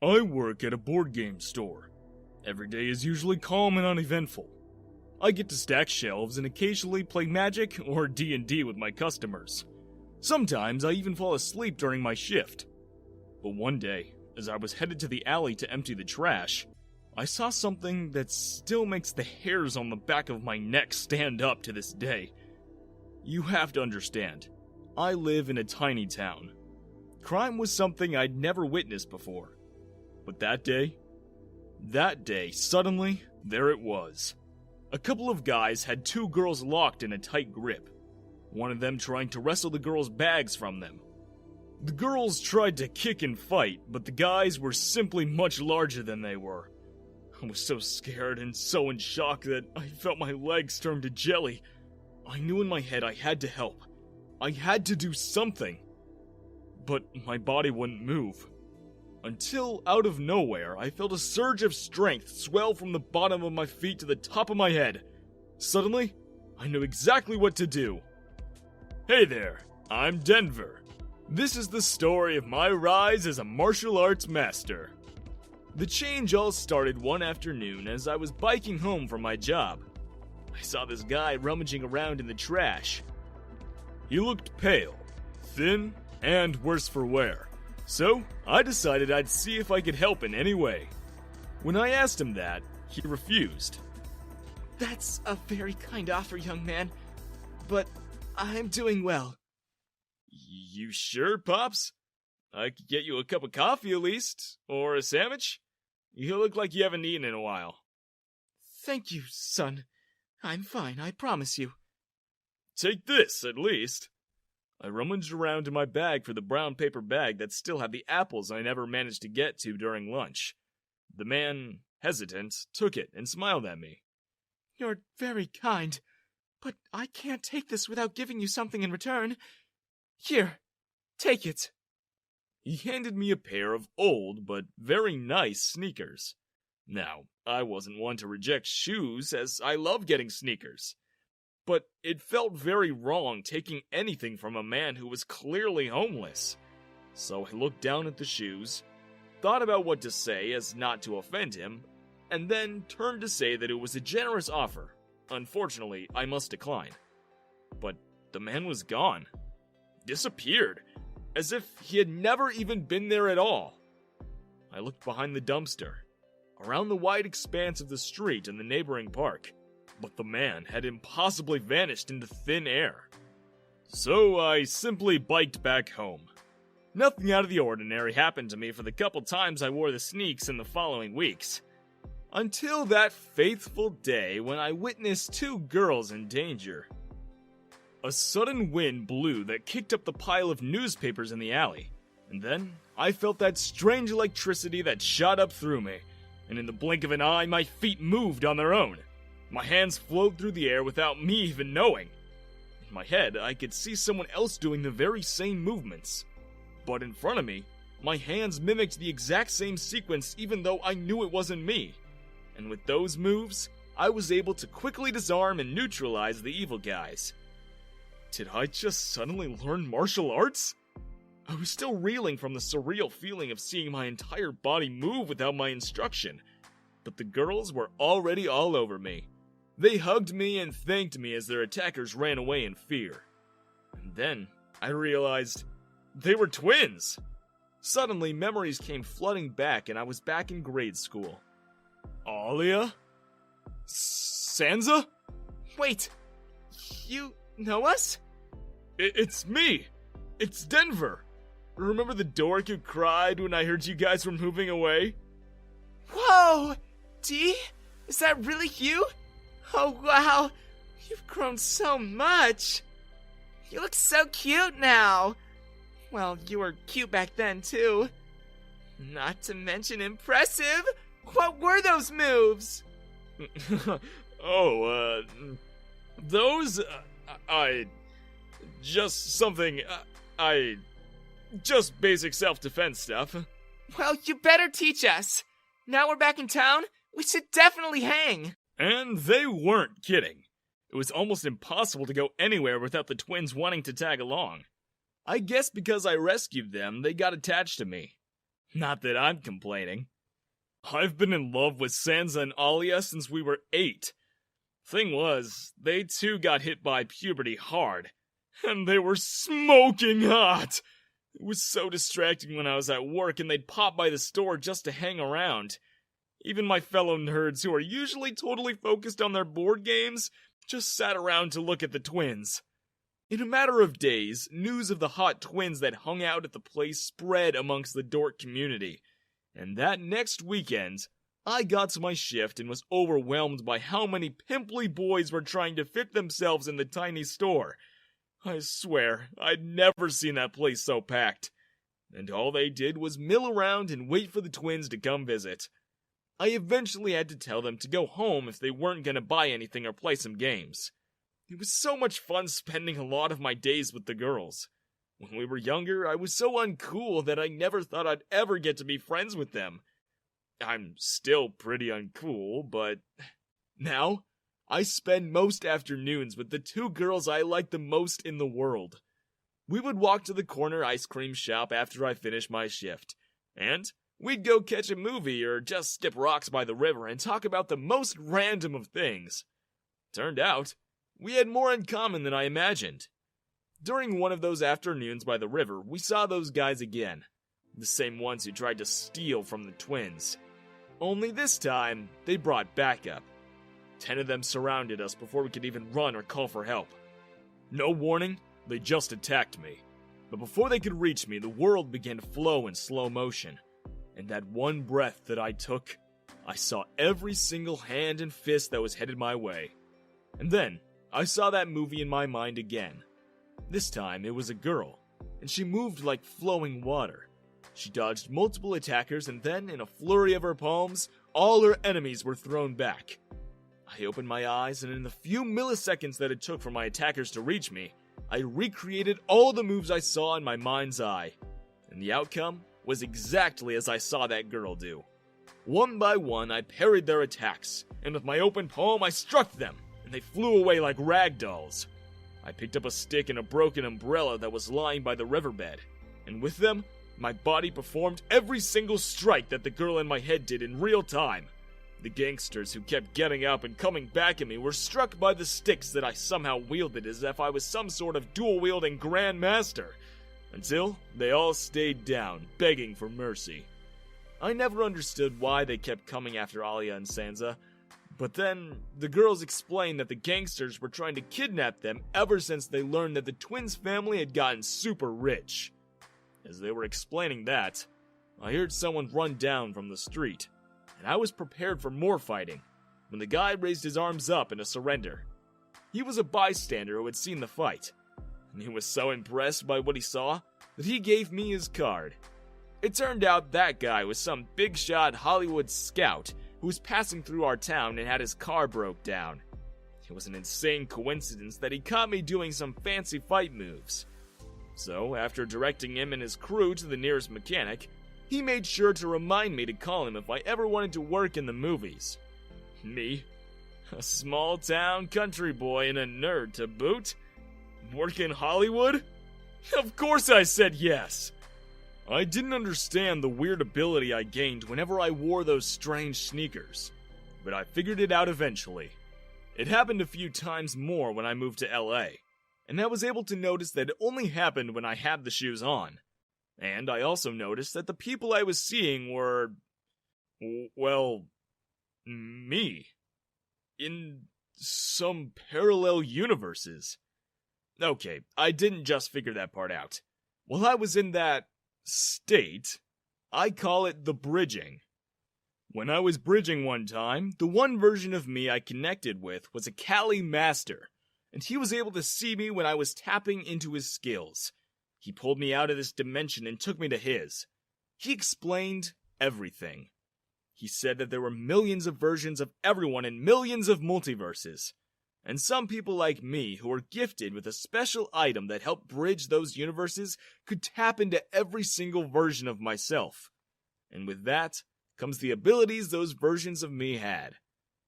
I work at a board game store. Every day is usually calm and uneventful. I get to stack shelves and occasionally play Magic or D&D with my customers. Sometimes I even fall asleep during my shift. But one day, as I was headed to the alley to empty the trash, I saw something that still makes the hairs on the back of my neck stand up to this day. You have to understand, I live in a tiny town. Crime was something I'd never witnessed before. But that day, suddenly, there it was. A couple of guys had two girls locked in a tight grip. One of them trying to wrestle the girls' bags from them. The girls tried to kick and fight, but the guys were simply much larger than they were. I was so scared and so in shock that I felt my legs turn to jelly. I knew in my head I had to help. I had to do something. But my body wouldn't move. Until, out of nowhere, I felt a surge of strength swell from the bottom of my feet to the top of my head. Suddenly, I knew exactly what to do. Hey there, I'm Denver. This is the story of my rise as a martial arts master. The change all started one afternoon as I was biking home from my job. I saw this guy rummaging around in the trash. He looked pale, thin, and worse for wear. So, I decided I'd see if I could help in any way. When I asked him that, he refused. That's a very kind offer, young man, but I'm doing well. You sure, Pops? I could get you a cup of coffee at least, or a sandwich. You look like you haven't eaten in a while. Thank you, son. I'm fine, I promise you. Take this, at least. I rummaged around in my bag for the brown paper bag that still had the apples I never managed to get to during lunch. The man, hesitant, took it and smiled at me. You're very kind, but I can't take this without giving you something in return. Here, take it. He handed me a pair of old but very nice sneakers. Now, I wasn't one to reject shoes, as I love getting sneakers. But it felt very wrong taking anything from a man who was clearly homeless. So I looked down at the shoes, thought about what to say as not to offend him, and then turned to say that it was a generous offer. Unfortunately, I must decline. But the man was gone. Disappeared. As if he had never even been there at all. I looked behind the dumpster, around the wide expanse of the street and the neighboring park, but the man had impossibly vanished into thin air. So I simply biked back home. Nothing out of the ordinary happened to me for the couple times I wore the sneaks in the following weeks. Until that faithful day when I witnessed two girls in danger. A sudden wind blew that kicked up the pile of newspapers in the alley, and then I felt that strange electricity that shot up through me, and in the blink of an eye my feet moved on their own. My hands flowed through the air without me even knowing. In my head, I could see someone else doing the very same movements. But in front of me, my hands mimicked the exact same sequence even though I knew it wasn't me. And with those moves, I was able to quickly disarm and neutralize the evil guys. Did I just suddenly learn martial arts? I was still reeling from the surreal feeling of seeing my entire body move without my instruction. But the girls were already all over me. They hugged me and thanked me as their attackers ran away in fear. And then I realized they were twins. Suddenly, memories came flooding back and I was back in grade school. Alia? Sansa? Wait, you know us? It's me! It's Denver! Remember the dork who cried when I heard you guys were moving away? Whoa! Dee? Is that really you? Oh wow! You've grown so much! You look so cute now! Well, you were cute back then too. Not to mention impressive! What were those moves? Those, just basic self-defense stuff. Well, you better teach us. Now we're back in town, we should definitely hang. And they weren't kidding. It was almost impossible to go anywhere without the twins wanting to tag along. I guess because I rescued them, they got attached to me. Not that I'm complaining. I've been in love with Sansa and Alia since we were 8. Thing was, they too got hit by puberty hard, and they were smoking hot. It was so distracting when I was at work and they'd pop by the store just to hang around. Even my fellow nerds, who are usually totally focused on their board games, just sat around to look at the twins. In a matter of days, news of the hot twins that hung out at the place spread amongst the dork community. And that next weekend, I got to my shift and was overwhelmed by how many pimply boys were trying to fit themselves in the tiny store. I swear, I'd never seen that place so packed. And all they did was mill around and wait for the twins to come visit. I eventually had to tell them to go home if they weren't going to buy anything or play some games. It was so much fun spending a lot of my days with the girls. When we were younger, I was so uncool that I never thought I'd ever get to be friends with them. I'm still pretty uncool, but now I spend most afternoons with the 2 girls I like the most in the world. We would walk to the corner ice cream shop after I finished my shift, and we'd go catch a movie or just skip rocks by the river and talk about the most random of things. Turned out, we had more in common than I imagined. During one of those afternoons by the river, we saw those guys again. The same ones who tried to steal from the twins. Only this time, they brought backup. 10 of them surrounded us before we could even run or call for help. No warning, they just attacked me. But before they could reach me, the world began to flow in slow motion. And that one breath that I took, I saw every single hand and fist that was headed my way. And then, I saw that movie in my mind again. This time, it was a girl, and she moved like flowing water. She dodged multiple attackers, and then, in a flurry of her palms, all her enemies were thrown back. I opened my eyes, and in the few milliseconds that it took for my attackers to reach me, I recreated all the moves I saw in my mind's eye. And the outcome was exactly as I saw that girl do. One by one, I parried their attacks, and with my open palm, I struck them, and they flew away like rag dolls. I picked up a stick and a broken umbrella that was lying by the riverbed, and with them, my body performed every single strike that the girl in my head did in real time. The gangsters who kept getting up and coming back at me were struck by the sticks that I somehow wielded as if I was some sort of dual-wielding Grand Master, until they all stayed down, begging for mercy. I never understood why they kept coming after Alia and Sansa, but then the girls explained that the gangsters were trying to kidnap them ever since they learned that the twins' family had gotten super rich. As they were explaining that, I heard someone run down from the street, and I was prepared for more fighting when the guy raised his arms up in a surrender. He was a bystander who had seen the fight, and he was so impressed by what he saw that he gave me his card. It turned out that guy was some big-shot Hollywood scout who was passing through our town and had his car broke down. It was an insane coincidence that he caught me doing some fancy fight moves. So, after directing him and his crew to the nearest mechanic, he made sure to remind me to call him if I ever wanted to work in the movies. Me, a small-town country boy and a nerd to boot? Work in Hollywood? Of course I said yes! I didn't understand the weird ability I gained whenever I wore those strange sneakers, but I figured it out eventually. It happened a few times more when I moved to LA, and I was able to notice that it only happened when I had the shoes on. And I also noticed that the people I was seeing were, well, me. In some parallel universes. Okay, I didn't just figure that part out. While I was in that state, I call it the bridging. When I was bridging one time, the one version of me I connected with was a Kali master, and he was able to see me when I was tapping into his skills. He pulled me out of this dimension and took me to his. He explained everything. He said that there were millions of versions of everyone in millions of multiverses. And some people like me, who were gifted with a special item that helped bridge those universes, could tap into every single version of myself. And with that comes the abilities those versions of me had.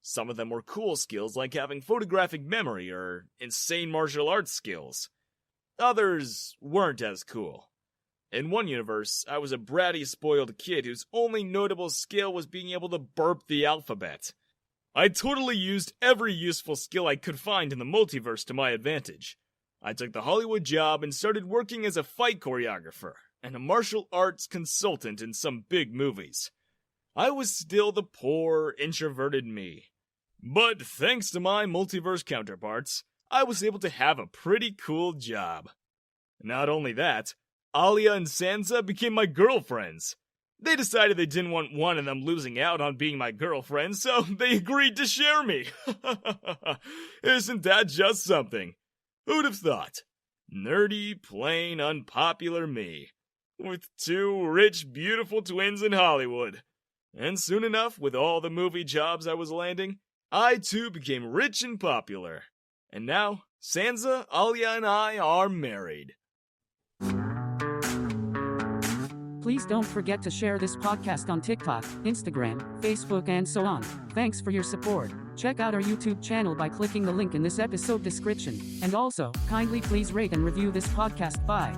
Some of them were cool skills like having photographic memory or insane martial arts skills. Others weren't as cool. In one universe, I was a bratty, spoiled kid whose only notable skill was being able to burp the alphabet. I totally used every useful skill I could find in the multiverse to my advantage. I took the Hollywood job and started working as a fight choreographer and a martial arts consultant in some big movies. I was still the poor, introverted me. But thanks to my multiverse counterparts, I was able to have a pretty cool job. Not only that, Alia and Sansa became my girlfriends. They decided they didn't want one of them losing out on being my girlfriend, so they agreed to share me. Isn't that just something? Who'd have thought? Nerdy, plain, unpopular me. With two rich, beautiful twins in Hollywood. And soon enough, with all the movie jobs I was landing, I too became rich and popular. And now, Sansa, Alia, and I are married. Please don't forget to share this podcast on TikTok, Instagram, Facebook, and so on. Thanks for your support. Check out our YouTube channel by clicking the link in this episode description. And also, kindly please rate and review this podcast. Bye.